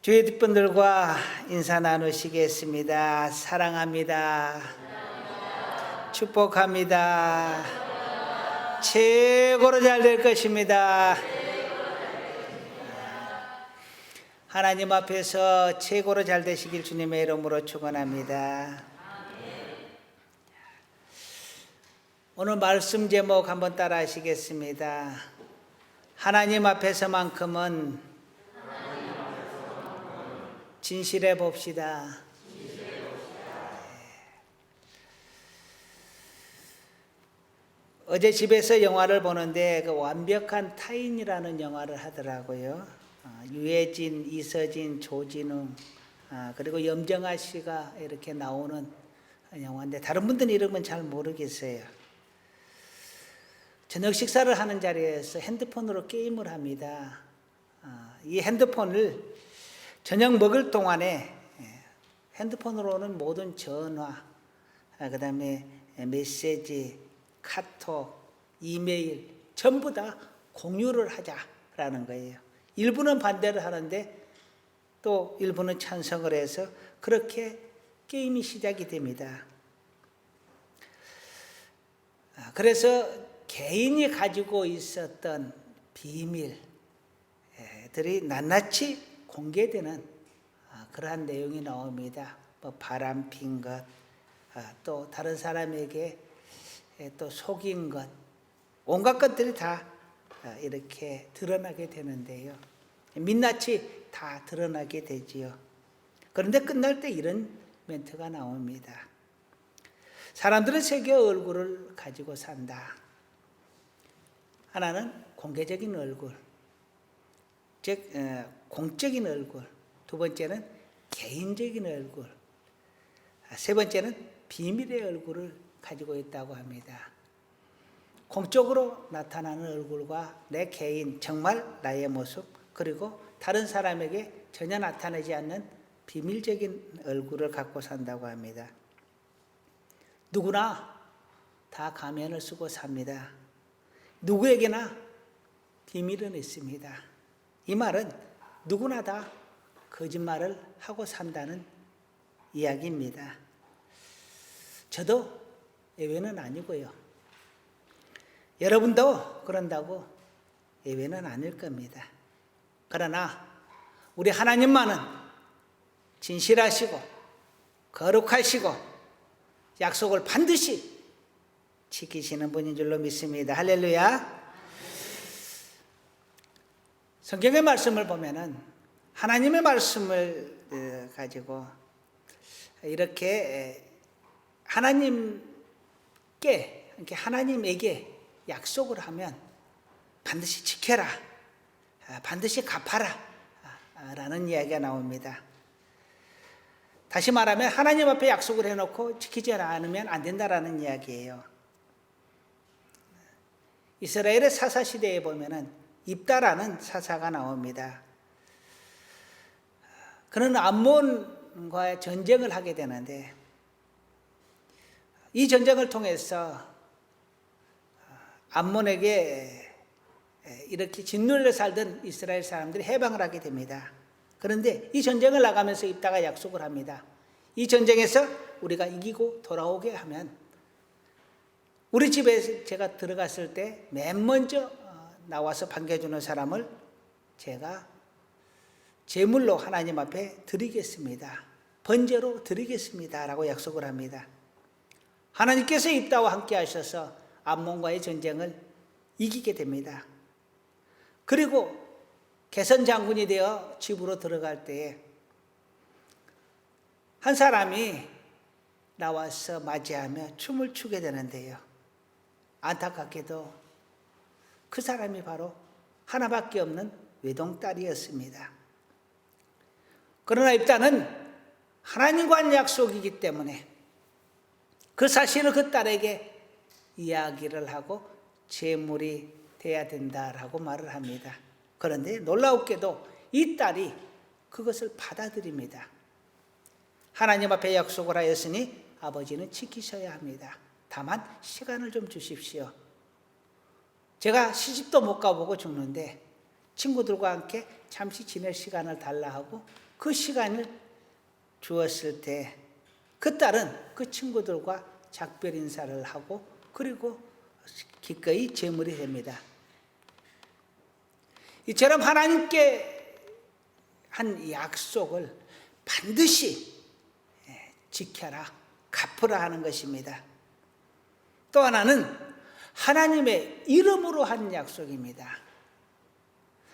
주위 분들과 인사 나누시겠습니다. 사랑합니다. 축복합니다. 최고로 잘 될 것입니다. 하나님 앞에서 최고로 잘 되시길 주님의 이름으로 축원합니다. 오늘 말씀 제목 한번 따라 하시겠습니다. 하나님 앞에서만큼은 진실해 봅시다. 어제 집에서 영화를 보는데 그 완벽한 타인이라는 영화를 하더라고요. 유해진, 이서진, 조진웅, 그리고 염정아 씨가 이렇게 나오는 영화인데 다른 분들은 이름은 잘 모르겠어요. 저녁 식사를 하는 자리에서 핸드폰으로 게임을 합니다. 이 핸드폰을 저녁 먹을 동안에 핸드폰으로 오는 모든 전화, 그 다음에 메시지, 카톡, 이메일 전부 다 공유를 하자라는 거예요. 일부는 반대를 하는데 또 일부는 찬성을 해서 그렇게 게임이 시작이 됩니다. 그래서 개인이 가지고 있었던 비밀들이 낱낱이 공개되는 그러한 내용이 나옵니다. 뭐 바람 핀 것, 또 다른 사람에게 또 속인 것, 온갖 것들이 다 이렇게 드러나게 되는데요. 민낯이 다 드러나게 되지요. 그런데 끝날 때 이런 멘트가 나옵니다. 사람들은 세 개의 얼굴을 가지고 산다. 하나는 공개적인 얼굴, 즉 공적인 얼굴. 두 번째는 개인적인 얼굴. 세 번째는 비밀의 얼굴을 가지고 있다고 합니다. 공적으로 나타나는 얼굴과 내 개인, 정말 나의 모습, 그리고 다른 사람에게 전혀 나타나지 않는 비밀적인 얼굴을 갖고 산다고 합니다. 누구나 다 가면을 쓰고 삽니다. 누구에게나 비밀은 있습니다. 이 말은 누구나 다 거짓말을 하고 산다는 이야기입니다. 저도 예외는 아니고요. 여러분도 그런다고 예외는 아닐 겁니다. 그러나 우리 하나님만은 진실하시고 거룩하시고 약속을 반드시 지키시는 분인 줄로 믿습니다. 할렐루야. 성경의 말씀을 보면은 하나님의 말씀을 가지고 이렇게 하나님에게 약속을 하면 반드시 지켜라, 반드시 갚아라 라는 이야기가 나옵니다. 다시 말하면 하나님 앞에 약속을 해놓고 지키지 않으면 안 된다라는 이야기예요. 이스라엘의 사사시대에 보면은 입다라는 사사가 나옵니다. 그는 암몬과 전쟁을 하게 되는데 이 전쟁을 통해서 암몬에게 이렇게 짓눌려 살던 이스라엘 사람들이 해방을 하게 됩니다. 그런데 이 전쟁을 나가면서 입다가 약속을 합니다. 이 전쟁에서 우리가 이기고 돌아오게 하면 우리 집에 제가 들어갔을 때 맨 먼저 나와서 반겨주는 사람을 제가 제물로 하나님 앞에 드리겠습니다. 번제로 드리겠습니다 라고 약속을 합니다. 하나님께서 입다와 함께 하셔서 암몬과의 전쟁을 이기게 됩니다. 그리고 개선 장군이 되어 집으로 들어갈 때에 한 사람이 나와서 맞이하며 춤을 추게 되는데요. 안타깝게도 그 사람이 바로 하나밖에 없는 외동딸이었습니다. 그러나 입다는 하나님과 한 약속이기 때문에 그 사실을 그 딸에게 이야기를 하고 제물이 돼야 된다라고 말을 합니다. 그런데 놀라웠게도 이 딸이 그것을 받아들입니다. 하나님 앞에 약속을 하였으니 아버지는 지키셔야 합니다. 다만 시간을 좀 주십시오. 제가 시집도 못 가보고 죽는데 친구들과 함께 잠시 지낼 시간을 달라 하고 그 시간을 주었을 때 그 딸은 그 친구들과 작별 인사를 하고 그리고 기꺼이 제물이 됩니다. 이처럼 하나님께 한 약속을 반드시 지켜라, 갚으라 하는 것입니다. 또 하나는 하나님의 이름으로 한 약속입니다.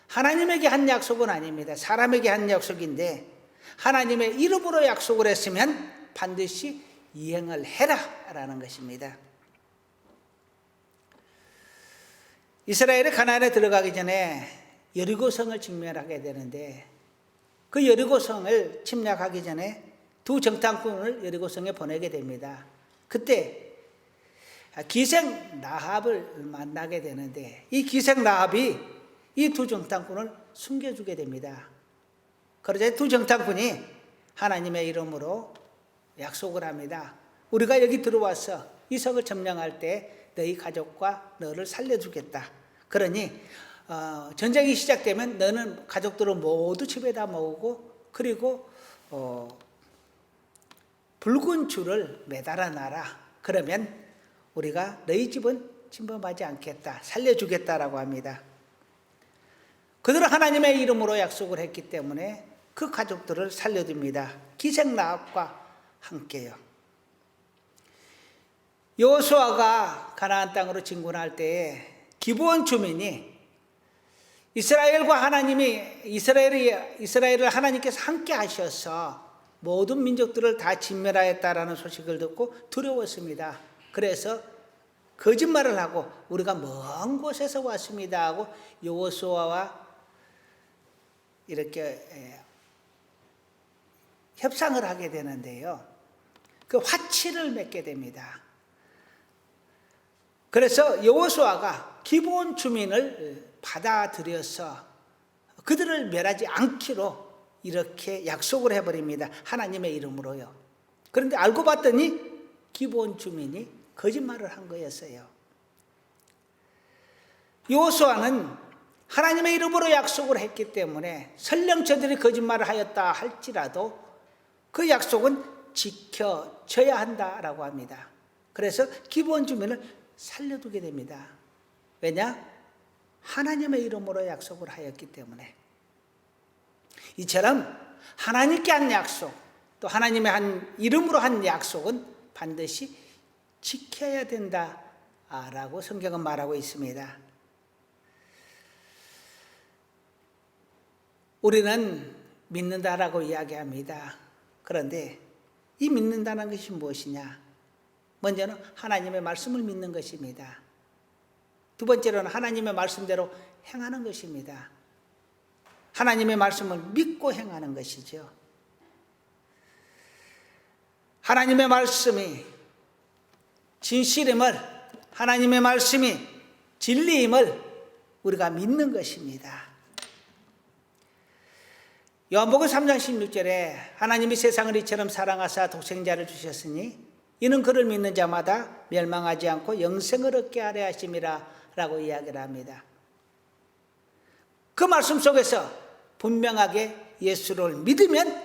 하나님에게 한 약속은 아닙니다. 사람에게 한 약속인데 하나님의 이름으로 약속을 했으면 반드시 이행을 해라 라는 것입니다. 이스라엘이 가나안에 들어가기 전에 여리고성을 직면하게 되는데 그 여리고성을 침략하기 전에 두 정탐꾼을 여리고성에 보내게 됩니다. 그때 기생 라합을 만나게 되는데 이 기생 라합이 이 두 정탐꾼을 숨겨주게 됩니다. 그러자 두 정탐꾼이 하나님의 이름으로 약속을 합니다. 우리가 여기 들어와서 이 성을 점령할 때 너희 가족과 너를 살려주겠다. 그러니 전쟁이 시작되면 너는 가족들을 모두 집에다 모으고 그리고 붉은 줄을 매달아 놔라. 그러면 우리가 너희 집은 침범하지 않겠다. 살려주겠다라고 합니다. 그들은 하나님의 이름으로 약속을 했기 때문에 그 가족들을 살려줍니다. 기생 라합과 함께요. 여호수아가 가나안 땅으로 진군할 때에 기브온 주민이 이스라엘과 하나님이 이스라엘을 하나님께서 함께 하셔서 모든 민족들을 다 진멸하였다라는 소식을 듣고 두려웠습니다. 그래서 거짓말을 하고 우리가 먼 곳에서 왔습니다 하고 여호수아와 이렇게 협상을 하게 되는데요. 그 화치를 맺게 됩니다. 그래서 여호수아가 기브온 주민을 받아들여서 그들을 멸하지 않기로 이렇게 약속을 해버립니다. 하나님의 이름으로요. 그런데 알고 봤더니 기브온 주민이 거짓말을 한 거였어요. 여호수아는 하나님의 이름으로 약속을 했기 때문에 설령 저들이 거짓말을 하였다 할지라도 그 약속은 지켜져야 한다라고 합니다. 그래서 기브온 주민을 살려두게 됩니다. 왜냐? 하나님의 이름으로 약속을 하였기 때문에. 이처럼 하나님께 한 약속, 또 하나님의 한 이름으로 한 약속은 반드시 지켜야 된다라고 성경은 말하고 있습니다. 우리는 믿는다라고 이야기합니다. 그런데 이 믿는다는 것이 무엇이냐? 먼저는 하나님의 말씀을 믿는 것입니다. 두 번째로는 하나님의 말씀대로 행하는 것입니다. 하나님의 말씀을 믿고 행하는 것이죠. 하나님의 말씀이 진실임을, 하나님의 말씀이 진리임을 우리가 믿는 것입니다. 요한복음 3장 16절에 하나님이 세상을 이처럼 사랑하사 독생자를 주셨으니 이는 그를 믿는 자마다 멸망하지 않고 영생을 얻게 하려 하심이라 라고 이야기를 합니다. 그 말씀 속에서 분명하게 예수를 믿으면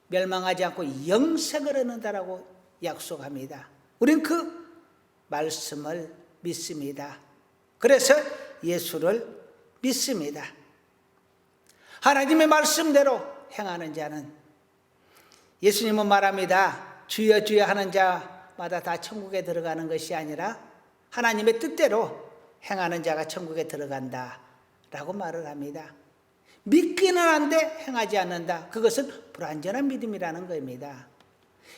멸망하지 않고 영생을 얻는다라고 약속합니다. 우린 그 말씀을 믿습니다. 그래서 예수를 믿습니다. 하나님의 말씀대로 행하는 자는, 예수님은 말합니다. 주여 주여 하는 자마다 다 천국에 들어가는 것이 아니라 하나님의 뜻대로 행하는 자가 천국에 들어간다 라고 말을 합니다. 믿기는 한데 행하지 않는다. 그것은 불완전한 믿음이라는 겁니다.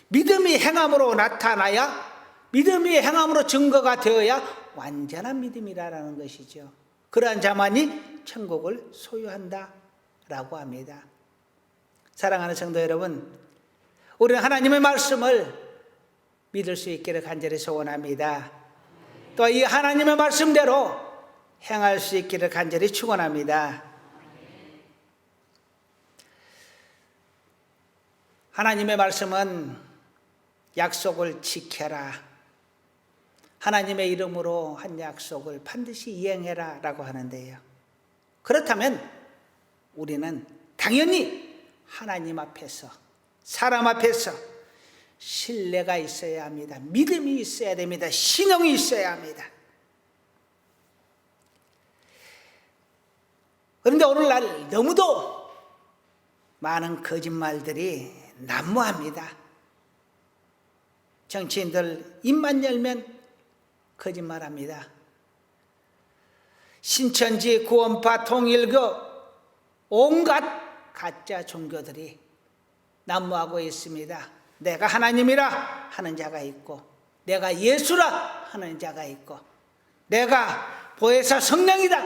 믿음이 행함으로 나타나야, 믿음이 행함으로 증거가 되어야 완전한 믿음이라는 것이죠. 그러한 자만이 천국을 소유한다 라고 합니다. 사랑하는 성도 여러분, 우리는 하나님의 말씀을 믿을 수 있기를 간절히 소원합니다. 또 이 하나님의 말씀대로 행할 수 있기를 간절히 축원합니다. 하나님의 말씀은 약속을 지켜라, 하나님의 이름으로 한 약속을 반드시 이행해라 라고 하는데요. 그렇다면 우리는 당연히 하나님 앞에서, 사람 앞에서 신뢰가 있어야 합니다. 믿음이 있어야 됩니다. 신앙이 있어야 합니다. 그런데 오늘날 너무도 많은 거짓말들이 난무합니다. 정치인들 입만 열면 거짓말합니다. 신천지, 구원파, 통일교 온갖 가짜 종교들이 난무하고 있습니다. 내가 하나님이라 하는 자가 있고, 내가 예수라 하는 자가 있고, 내가 보혜사 성령이다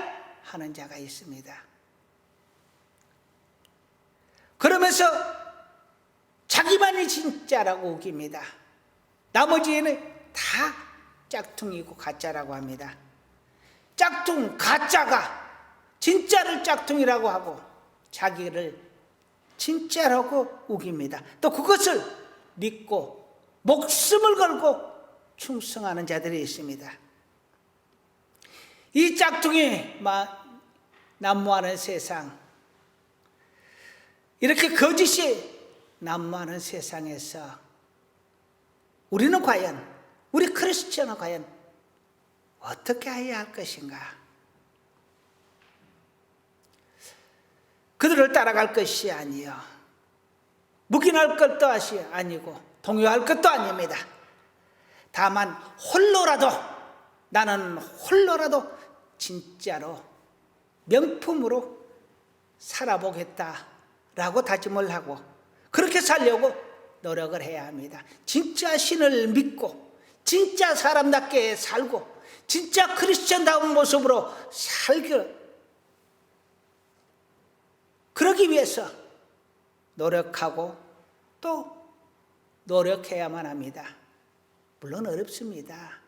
하는 자가 있습니다. 그러면서 자기만이 진짜라고 우깁니다. 나머지에는 다 짝퉁이고 가짜라고 합니다. 짝퉁, 가짜가 진짜를 짝퉁이라고 하고 자기를 진짜라고 우깁니다. 또 그것을 믿고 목숨을 걸고 충성하는 자들이 있습니다. 이 짝퉁이 난무하는 세상, 이렇게 거짓이 난무하는 세상에서 우리는 과연, 우리 크리스천은 과연 어떻게 해야 할 것인가? 그들을 따라갈 것이 아니요, 묵인할 것도 아니고 동요할 것도 아닙니다. 다만 홀로라도, 나는 홀로라도 진짜로 명품으로 살아보겠다라고 다짐을 하고 그렇게 살려고 노력을 해야 합니다. 진짜 신을 믿고 진짜 사람답게 살고 진짜 크리스천다운 모습으로 그러기 위해서 노력하고 또 노력해야만 합니다. 물론 어렵습니다.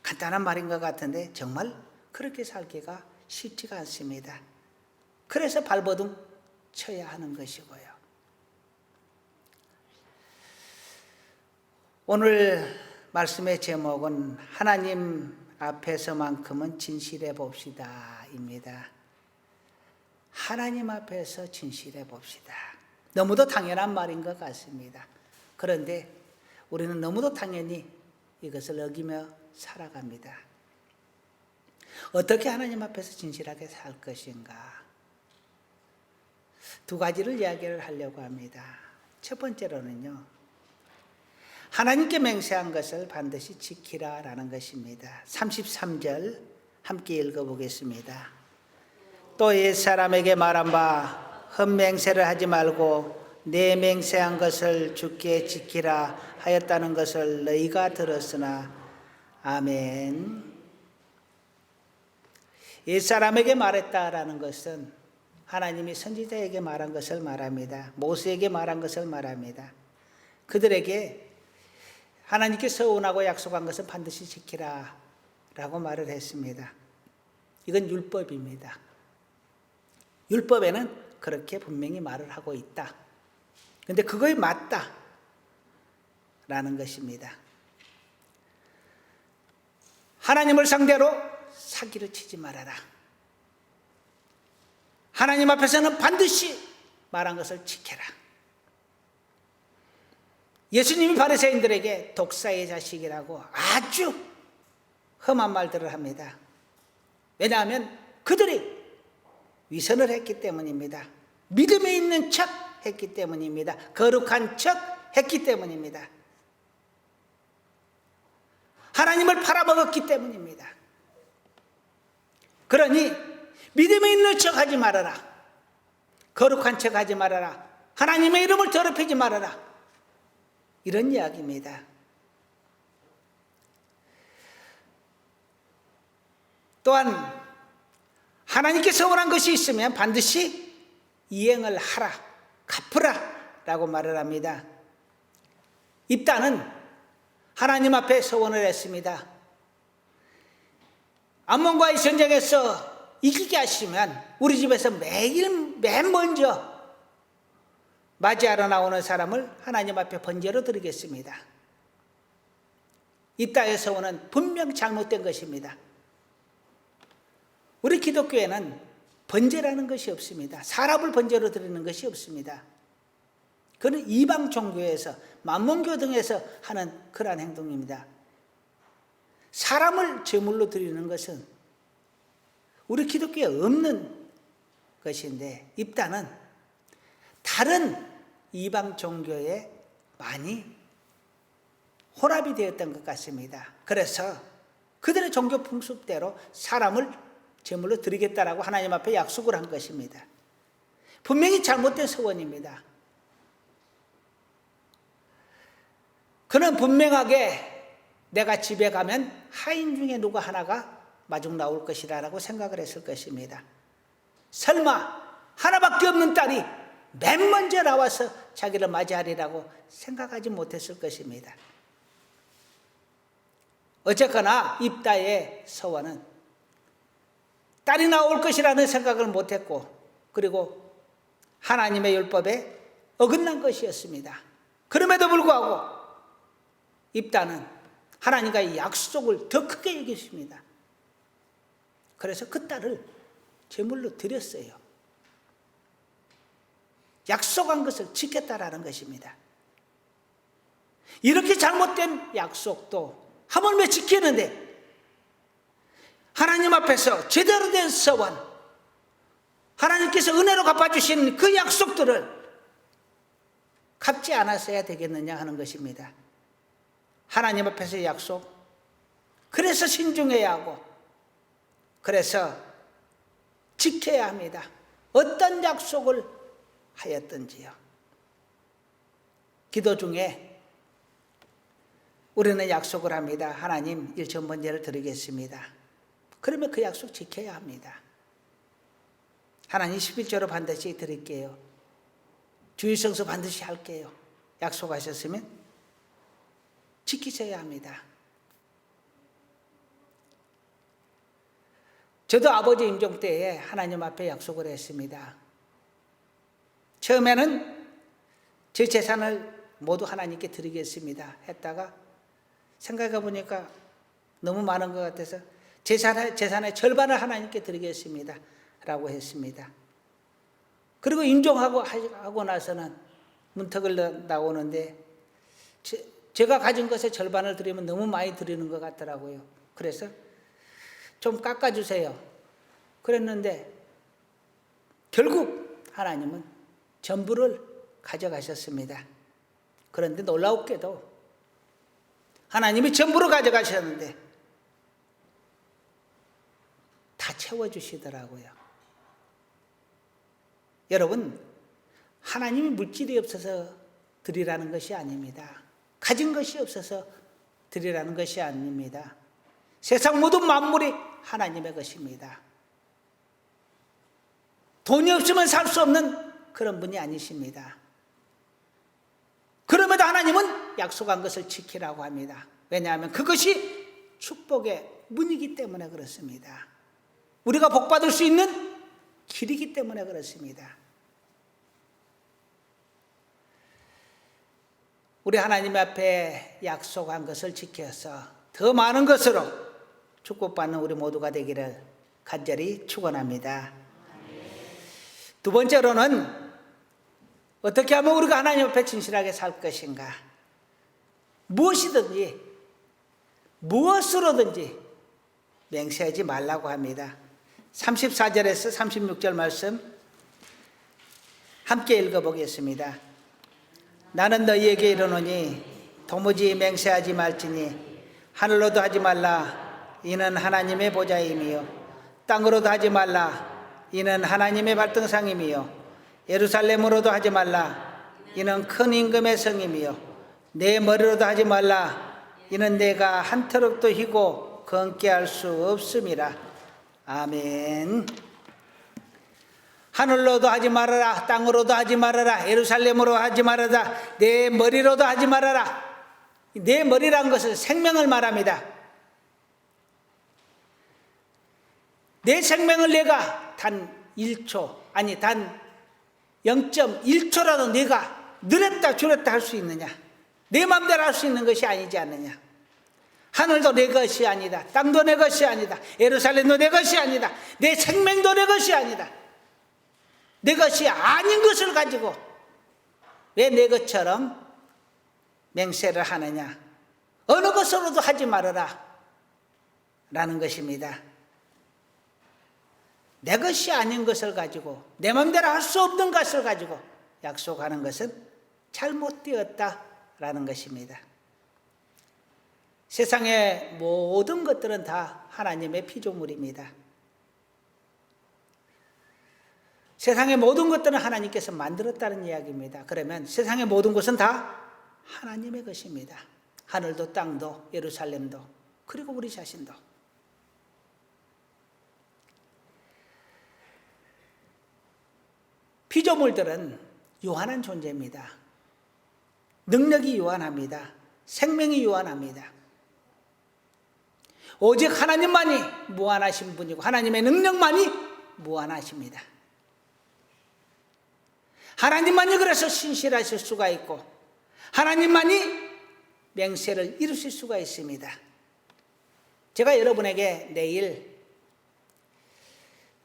간단한 말인 것 같은데 정말 그렇게 살기가 쉽지가 않습니다. 그래서 발버둥 쳐야 하는 것이고요. 오늘 말씀의 제목은 하나님 앞에서만큼은 진실해 봅시다 입니다. 하나님 앞에서 진실해 봅시다. 너무도 당연한 말인 것 같습니다. 그런데 우리는 너무도 당연히 이것을 어기며 살아갑니다. 어떻게 하나님 앞에서 진실하게 살 것인가? 두 가지를 이야기를 하려고 합니다. 첫 번째로는요, 하나님께 맹세한 것을 반드시 지키라라는 것입니다. 33절 함께 읽어보겠습니다. 또 옛사람에게 말한 바 헛맹세를 하지 말고 내 맹세한 것을 주께 지키라 하였다는 것을 너희가 들었으나. 아멘. 옛사람에게 말했다라는 것은 하나님이 선지자에게 말한 것을 말합니다. 모세에게 말한 것을 말합니다. 그들에게 하나님께 서운하고 약속한 것은 반드시 지키라 라고 말을 했습니다. 이건 율법입니다. 율법에는 그렇게 분명히 말을 하고 있다. 그런데 그거에 맞다 라는 것입니다. 하나님을 상대로 사기를 치지 말아라. 하나님 앞에서는 반드시 말한 것을 지켜라. 예수님이 바리새인들에게 독사의 자식이라고 아주 험한 말들을 합니다. 왜냐하면 그들이 위선을 했기 때문입니다. 믿음에 있는 척 했기 때문입니다. 거룩한 척 했기 때문입니다. 하나님을 팔아먹었기 때문입니다. 그러니 믿음에 있는 척 하지 말아라. 거룩한 척 하지 말아라. 하나님의 이름을 더럽히지 말아라. 이런 이야기입니다. 또한 하나님께 서운한 것이 있으면 반드시 이행을 하라, 갚으라 라고 말을 합니다. 입다는 하나님 앞에 서원을 했습니다. 암몬과의 전쟁에서 이기게 하시면 우리 집에서 매일 맨 먼저 맞이하러 나오는 사람을 하나님 앞에 번제로 드리겠습니다. 입다의 서원은 분명 잘못된 것입니다. 우리 기독교에는 번제라는 것이 없습니다. 사람을 번제로 드리는 것이 없습니다. 그는 이방 종교에서, 만몬교 등에서 하는 그러한 행동입니다. 사람을 제물로 드리는 것은 우리 기독교에 없는 것인데, 입단은 다른 이방 종교에 많이 혼합이 되었던 것 같습니다. 그래서 그들의 종교 풍습대로 사람을 제물로 드리겠다라고 하나님 앞에 약속을 한 것입니다. 분명히 잘못된 서원입니다. 그는 분명하게 내가 집에 가면 하인 중에 누구 하나가 마중 나올 것이라고 생각을 했을 것입니다. 설마 하나밖에 없는 딸이 맨 먼저 나와서 자기를 맞이하리라고 생각하지 못했을 것입니다. 어쨌거나 입다의 서원은 딸이 나올 것이라는 생각을 못했고, 그리고 하나님의 율법에 어긋난 것이었습니다. 그럼에도 불구하고 입다는 하나님과의 약속을 더 크게 여기십니다. 그래서 그 딸을 제물로 드렸어요. 약속한 것을 지켰다라는 것입니다. 이렇게 잘못된 약속도 하물며 지키는데, 하나님 앞에서 제대로 된 서원, 하나님께서 은혜로 갚아주신 그 약속들을 갚지 않았어야 되겠느냐 하는 것입니다. 하나님 앞에서의 약속, 그래서 신중해야 하고, 그래서 지켜야 합니다. 어떤 약속을 하였든지요. 기도 중에 우리는 약속을 합니다. 하나님, 일천번제를 드리겠습니다. 그러면 그 약속 지켜야 합니다. 하나님, 11조로 반드시 드릴게요. 주일성수 반드시 할게요. 약속하셨으면 지키셔야 합니다. 저도 아버지 임종 때에 하나님 앞에 약속을 했습니다. 처음에는 제 재산을 모두 하나님께 드리겠습니다 했다가 생각해 보니까 너무 많은 것 같아서 재산의 절반을 하나님께 드리겠습니다 라고 했습니다. 그리고 임종하고 나서는 문턱을 나오는데 제가 가진 것의 절반을 드리면 너무 많이 드리는 것 같더라고요. 그래서 좀 깎아주세요 그랬는데 결국 하나님은 전부를 가져가셨습니다. 그런데 놀라웠게도 하나님이 전부를 가져가셨는데 다 채워주시더라고요. 여러분, 하나님이 물질이 없어서 드리라는 것이 아닙니다. 가진 것이 없어서 드리라는 것이 아닙니다. 세상 모든 만물이 하나님의 것입니다. 돈이 없으면 살 수 없는 그런 분이 아니십니다. 그럼에도 하나님은 약속한 것을 지키라고 합니다. 왜냐하면 그것이 축복의 문이기 때문에 그렇습니다. 우리가 복받을 수 있는 길이기 때문에 그렇습니다. 우리 하나님 앞에 약속한 것을 지켜서 더 많은 것으로 축복받는 우리 모두가 되기를 간절히 축원합니다. 두 번째로는 어떻게 하면 우리가 하나님 앞에 진실하게 살 것인가? 무엇이든지 무엇으로든지 맹세하지 말라고 합니다. 34절에서 36절 말씀 함께 읽어보겠습니다. 나는 너희에게 이르노니 도무지 맹세하지 말지니 하늘로도 하지 말라 이는 하나님의 보좌임이요 땅으로도 하지 말라 이는 하나님의 발등상임이요 예루살렘으로도 하지 말라 이는 큰 임금의 성임이요 내 머리로도 하지 말라 이는 내가 한 터럭도 희고 건께 할 수 없음이라. 아멘. 하늘로도 하지 말아라 땅으로도 하지 말아라 예루살렘으로 하지 말아라 내 머리로도 하지 말아라. 내 머리란 것은 생명을 말합니다. 내 생명을 내가 단 1초 아니 단 0.1초라도 내가 늘렸다 줄였다 할 수 있느냐? 내 마음대로 할 수 있는 것이 아니지 않느냐? 하늘도 내 것이 아니다. 땅도 내 것이 아니다. 예루살렘도 내 것이 아니다. 내 생명도 내 것이 아니다. 내 것이 아닌 것을 가지고 왜 내 것처럼 맹세를 하느냐. 어느 것으로도 하지 말아라 라는 것입니다. 내 것이 아닌 것을 가지고 내 마음대로 할 수 없는 것을 가지고 약속하는 것은 잘못되었다라는 것입니다. 세상의 모든 것들은 다 하나님의 피조물입니다. 세상의 모든 것들은 하나님께서 만들었다는 이야기입니다. 그러면 세상의 모든 것은 다 하나님의 것입니다. 하늘도 땅도 예루살렘도 그리고 우리 자신도. 피조물들은 유한한 존재입니다. 능력이 유한합니다. 생명이 유한합니다. 오직 하나님만이 무한하신 분이고 하나님의 능력만이 무한하십니다. 하나님만이 그래서 신실하실 수가 있고 하나님만이 맹세를 이루실 수가 있습니다. 제가 여러분에게 내일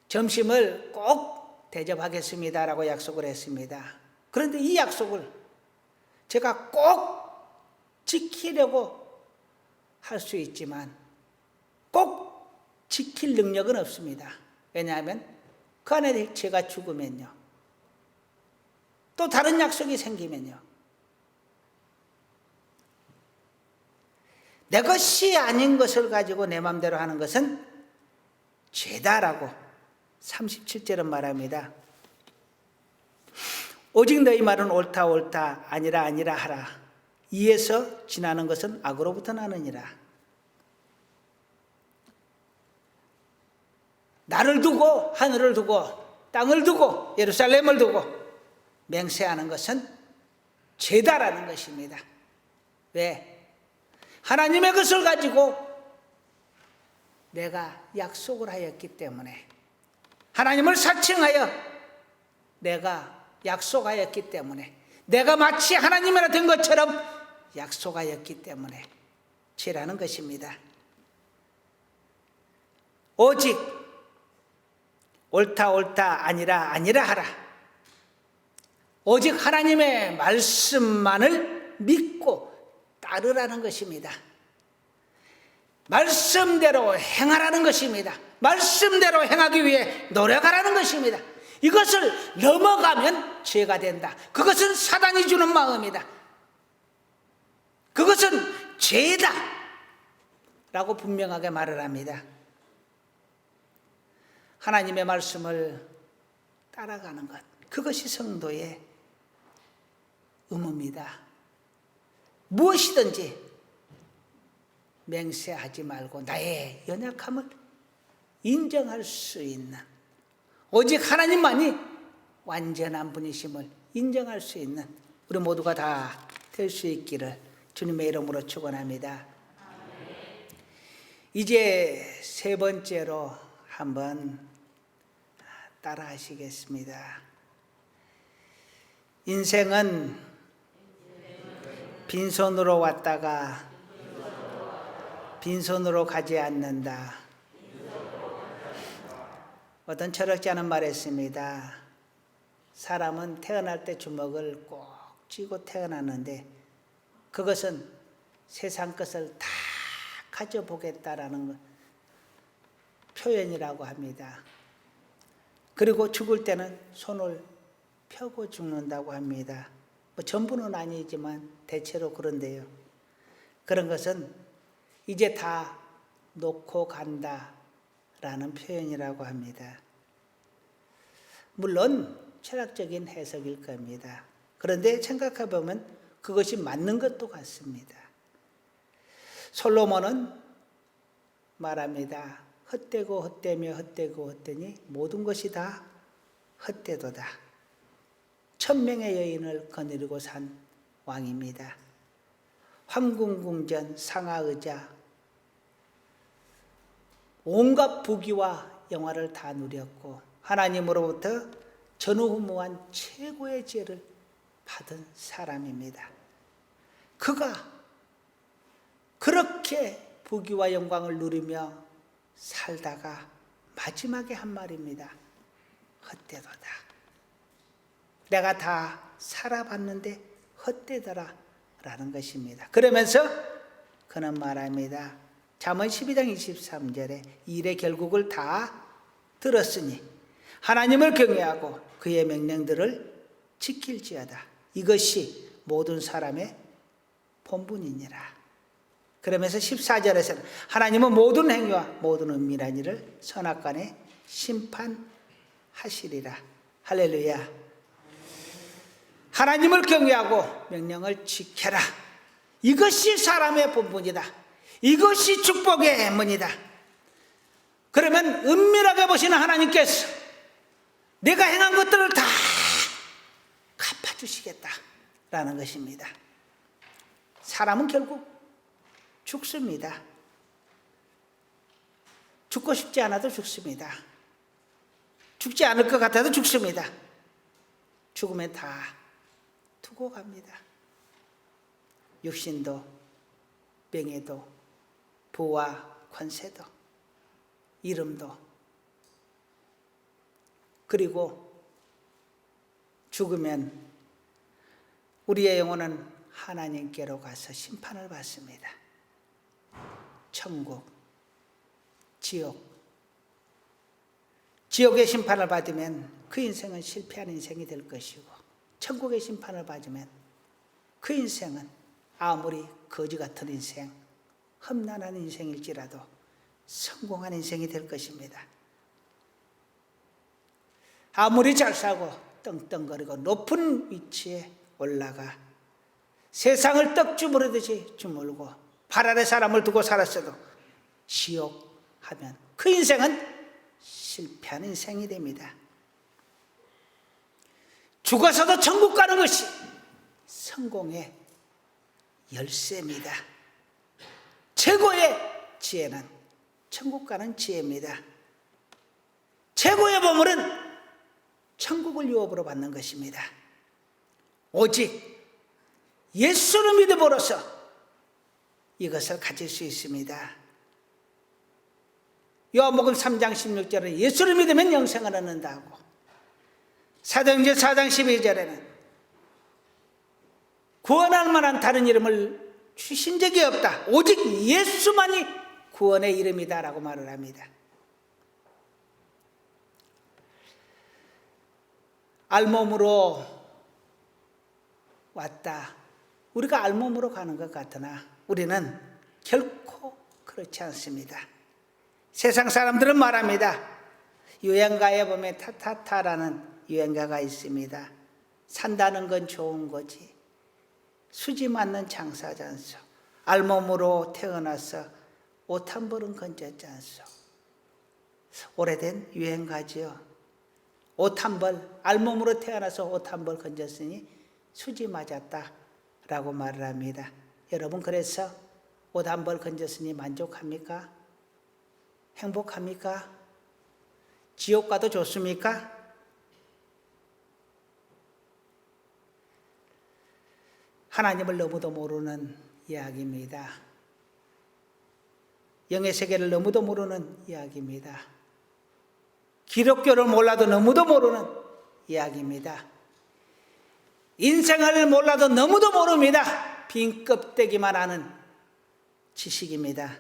점심을 꼭 대접하겠습니다라고 약속을 했습니다. 그런데 이 약속을 제가 꼭 지키려고 할 수 있지만 꼭 지킬 능력은 없습니다. 왜냐하면 그 안에 제가 죽으면요. 또 다른 약속이 생기면요. 내 것이 아닌 것을 가지고 내 마음대로 하는 것은 죄다라고 37절은 말합니다. 오직 너희 말은 옳다 옳다 아니라 아니라 하라. 이에서 지나는 것은 악으로부터 나느니라. 나를 두고 하늘을 두고 땅을 두고 예루살렘을 두고 맹세하는 것은 죄다라는 것입니다. 왜? 하나님의 것을 가지고 내가 약속을 하였기 때문에 하나님을 사칭하여 내가 약속하였기 때문에 내가 마치 하나님이라 된 것처럼 약속하였기 때문에 죄라는 것입니다. 오직 옳다 옳다 아니라 아니라 하라. 오직 하나님의 말씀만을 믿고 따르라는 것입니다. 말씀대로 행하라는 것입니다. 말씀대로 행하기 위해 노력하라는 것입니다. 이것을 넘어가면 죄가 된다. 그것은 사단이 주는 마음이다. 그것은 죄다 라고 분명하게 말을 합니다. 하나님의 말씀을 따라가는 것, 그것이 성도의 의무입니다. 무엇이든지 맹세하지 말고 나의 연약함을 인정할 수 있는, 오직 하나님만이 완전한 분이심을 인정할 수 있는 우리 모두가 다 될 수 있기를 주님의 이름으로 축원합니다. 이제 세 번째로 한번 따라 하시겠습니다. 인생은 빈손으로 왔다가 빈손으로 가지 않는다. 어떤 철학자는 말했습니다. 사람은 태어날 때 주먹을 꼭 쥐고 태어났는데 그것은 세상 것을 다 가져보겠다라는 표현이라고 합니다. 그리고 죽을 때는 손을 펴고 죽는다고 합니다. 전부는 아니지만 대체로 그런데요. 그런 것은 이제 다 놓고 간다라는 표현이라고 합니다. 물론 철학적인 해석일 겁니다. 그런데 생각해 보면 그것이 맞는 것도 같습니다. 솔로몬은 말합니다. 헛되고 헛되며 헛되고 헛되니 모든 것이 다 헛되도다. 1000명의 여인을 거느리고 산 왕입니다. 황궁궁전, 상하의자, 온갖 부귀와 영화를 다 누렸고 하나님으로부터 전후무한 최고의 지혜를 받은 사람입니다. 그가 그렇게 부귀와 영광을 누리며 살다가 마지막에 한 말입니다. 헛되도다. 내가 다 살아봤는데 헛되더라 라는 것입니다. 그러면서 그는 말합니다. 잠언 12장 23절에 일의 결국을 다 들었으니 하나님을 경외하고 그의 명령들을 지킬지어다. 이것이 모든 사람의 본분이니라. 그러면서 14절에서는 하나님은 모든 행위와 모든 은밀한 일을 선악간에 심판하시리라. 할렐루야. 하나님을 경외하고 명령을 지켜라. 이것이 사람의 본분이다. 이것이 축복의 문이다. 그러면 은밀하게 보시는 하나님께서 내가 행한 것들을 다 갚아주시겠다라는 것입니다. 사람은 결국 죽습니다. 죽고 싶지 않아도 죽습니다. 죽지 않을 것 같아도 죽습니다. 죽으면 다 두고 갑니다. 육신도, 명예도, 부와 권세도, 이름도. 그리고 죽으면 우리의 영혼은 하나님께로 가서 심판을 받습니다. 천국, 지옥. 지옥의 심판을 받으면 그 인생은 실패한 인생이 될 것이고, 천국의 심판을 받으면 그 인생은 아무리 거지 같은 인생, 험난한 인생일지라도 성공한 인생이 될 것입니다. 아무리 잘 살고 떵떵거리고 높은 위치에 올라가 세상을 떡 주무르듯이 주물고 발 아래 사람을 두고 살았어도 지옥 하면 그 인생은 실패한 인생이 됩니다. 죽어서도 천국 가는 것이 성공의 열쇠입니다. 최고의 지혜는 천국 가는 지혜입니다. 최고의 보물은 천국을 유업으로 받는 것입니다. 오직 예수를 믿음으로써 이것을 가질 수 있습니다. 요한복음 3장 16절에 예수를 믿으면 영생을 얻는다고, 사도행전 4장 12절에는 구원할 만한 다른 이름을 주신 적이 없다. 오직 예수만이 구원의 이름이다라고 말을 합니다. 알몸으로 왔다. 우리가 알몸으로 가는 것 같으나 우리는 결코 그렇지 않습니다. 세상 사람들은 말합니다. 유행가에 보면 타타타라는 유행가가 있습니다. 산다는 건 좋은 거지, 수지 맞는 장사지 않소. 알몸으로 태어나서 옷 한 벌은 건졌지 않소. 오래된 유행가지요. 옷 한 벌, 알몸으로 태어나서 옷 한 벌 건졌으니 수지 맞았다 라고 말을 합니다. 여러분, 그래서 옷 한 벌 건졌으니 만족합니까? 행복합니까? 지옥 가도 좋습니까? 하나님을 너무도 모르는 이야기입니다. 영의 세계를 너무도 모르는 이야기입니다. 기독교를 몰라도 너무도 모르는 이야기입니다. 인생을 몰라도 너무도 모릅니다. 빈 껍데기만 아는 지식입니다.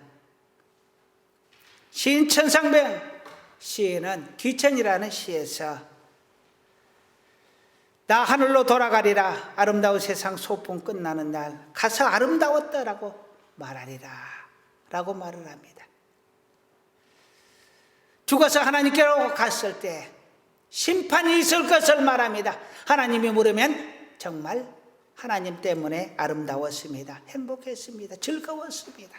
시인 천상병 시인은 귀천이라는 시에서 나 하늘로 돌아가리라, 아름다운 세상 소풍 끝나는 날 가서 아름다웠다라고 말하리라 라고 말을 합니다. 죽어서 하나님께로 갔을 때 심판이 있을 것을 말합니다. 하나님이 물으면 정말 하나님 때문에 아름다웠습니다. 행복했습니다. 즐거웠습니다.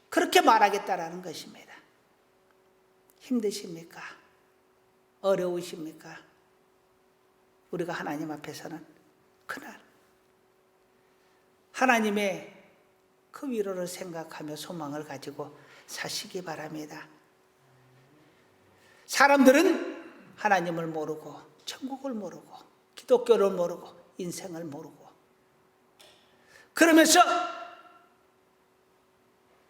그렇게 말하겠다라는 것입니다. 힘드십니까? 어려우십니까? 우리가 하나님 앞에서는 그날 하나님의 그 위로를 생각하며 소망을 가지고 사시기 바랍니다. 사람들은 하나님을 모르고 천국을 모르고 기독교를 모르고 인생을 모르고 그러면서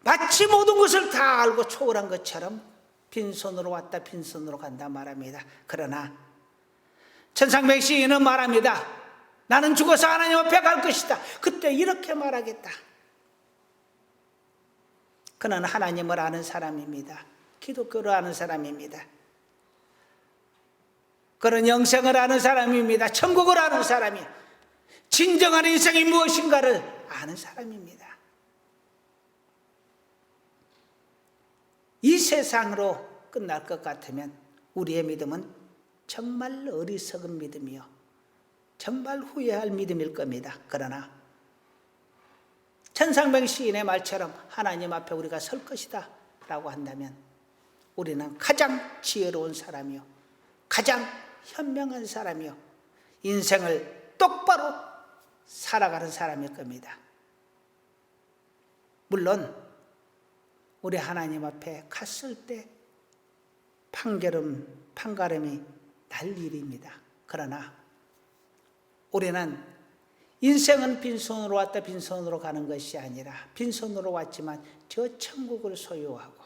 마치 모든 것을 다 알고 초월한 것처럼 빈손으로 왔다 빈손으로 간다 말합니다. 그러나 천상백 시인은 말합니다. 나는 죽어서 하나님 앞에 갈 것이다. 그때 이렇게 말하겠다. 그는 하나님을 아는 사람입니다. 기독교를 아는 사람입니다. 그는 영생을 아는 사람입니다. 천국을 아는 사람이에요. 진정한 인생이 무엇인가를 아는 사람입니다. 이 세상으로 끝날 것 같으면 우리의 믿음은 정말 어리석은 믿음이요, 정말 후회할 믿음일 겁니다. 그러나 천상백 시인의 말처럼 하나님 앞에 우리가 설 것이다 라고 한다면 우리는 가장 지혜로운 사람이요, 가장 현명한 사람이요, 인생을 똑바로 살아가는 사람일 겁니다. 물론 우리 하나님 앞에 갔을 때 판가름이 날 일입니다. 그러나 우리는 인생은 빈손으로 왔다 빈손으로 가는 것이 아니라 빈손으로 왔지만 저 천국을 소유하고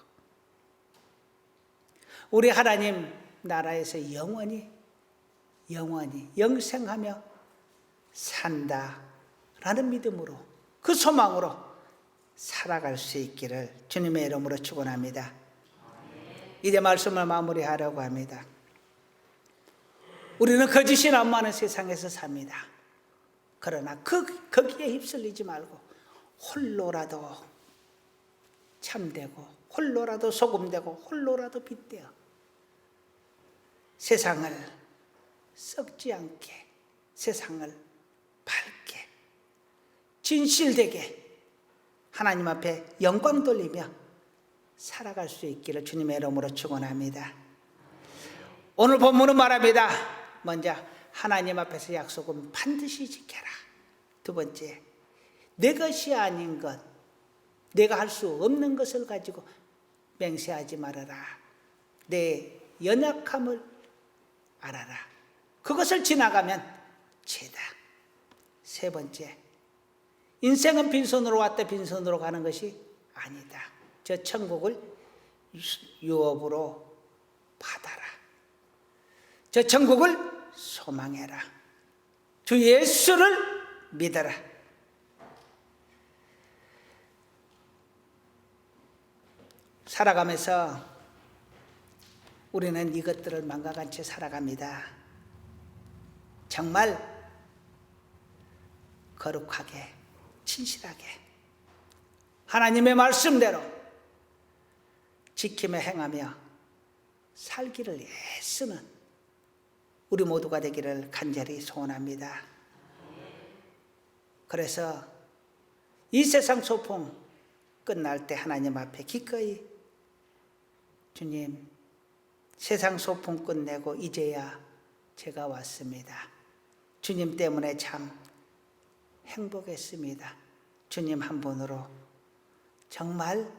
우리 하나님 나라에서 영원히 영생하며 산다라는 믿음으로, 그 소망으로 살아갈 수 있기를 주님의 이름으로 축원합니다. 이제 말씀을 마무리하려고 합니다. 우리는 거짓이 난무하는 세상에서 삽니다. 그러나 거기에 휩쓸리지 말고 홀로라도 참되고 홀로라도 소금되고 홀로라도 빛되어 세상을 썩지 않게, 세상을 밝게, 진실되게 하나님 앞에 영광 돌리며 살아갈 수 있기를 주님의 이름으로 축원합니다. 오늘 본문은 말합니다. 먼저 하나님 앞에서 약속은 반드시 지켜라. 두 번째, 내 것이 아닌 것, 내가 할 수 없는 것을 가지고 맹세하지 말아라. 내 연약함을 알아라. 그것을 지나가면 죄다. 세 번째, 인생은 빈손으로 왔다 빈손으로 가는 것이 아니다. 저 천국을 유업으로 받아라. 저 천국을 소망해라. 주 예수를 믿어라. 살아가면서 우리는 이것들을 망각한 채 살아갑니다. 정말 거룩하게, 진실하게 하나님의 말씀대로 지키며 행하며 살기를 애쓰는 우리 모두가 되기를 간절히 소원합니다. 그래서 이 세상 소풍 끝날 때 하나님 앞에 기꺼이 주님, 세상 소풍 끝내고 이제야 제가 왔습니다. 주님 때문에 참 행복했습니다. 주님 한 분으로 정말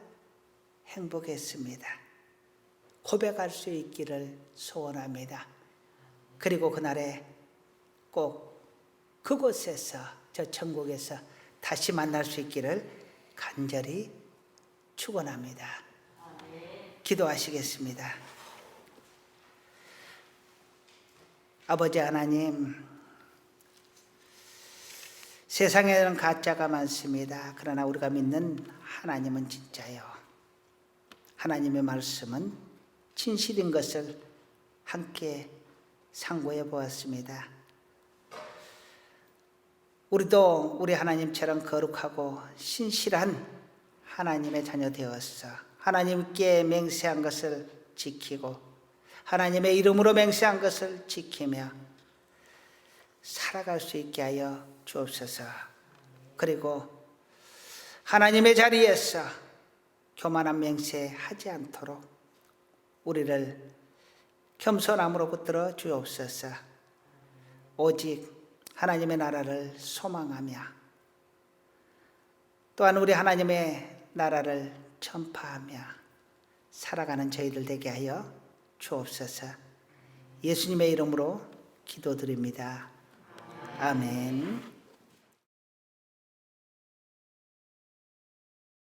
행복했습니다. 고백할 수 있기를 소원합니다. 그리고 그날에 꼭 그곳에서, 저 천국에서 다시 만날 수 있기를 간절히 축원합니다. 기도하시겠습니다. 아버지 하나님, 세상에는 가짜가 많습니다. 그러나 우리가 믿는 하나님은 진짜요. 하나님의 말씀은 진실인 것을 함께 상고해 보았습니다. 우리도 우리 하나님처럼 거룩하고 신실한 하나님의 자녀 되었어 하나님께 맹세한 것을 지키고 하나님의 이름으로 맹세한 것을 지키며 살아갈 수 있게 하여 주옵소서. 그리고 하나님의 자리에서 교만한 맹세하지 않도록 우리를 겸손함으로 붙들어 주옵소서. 오직 하나님의 나라를 소망하며 또한 우리 하나님의 나라를 전파하며 살아가는 저희들 되게 하여 주옵소서. 예수님의 이름으로 기도드립니다. 아멘.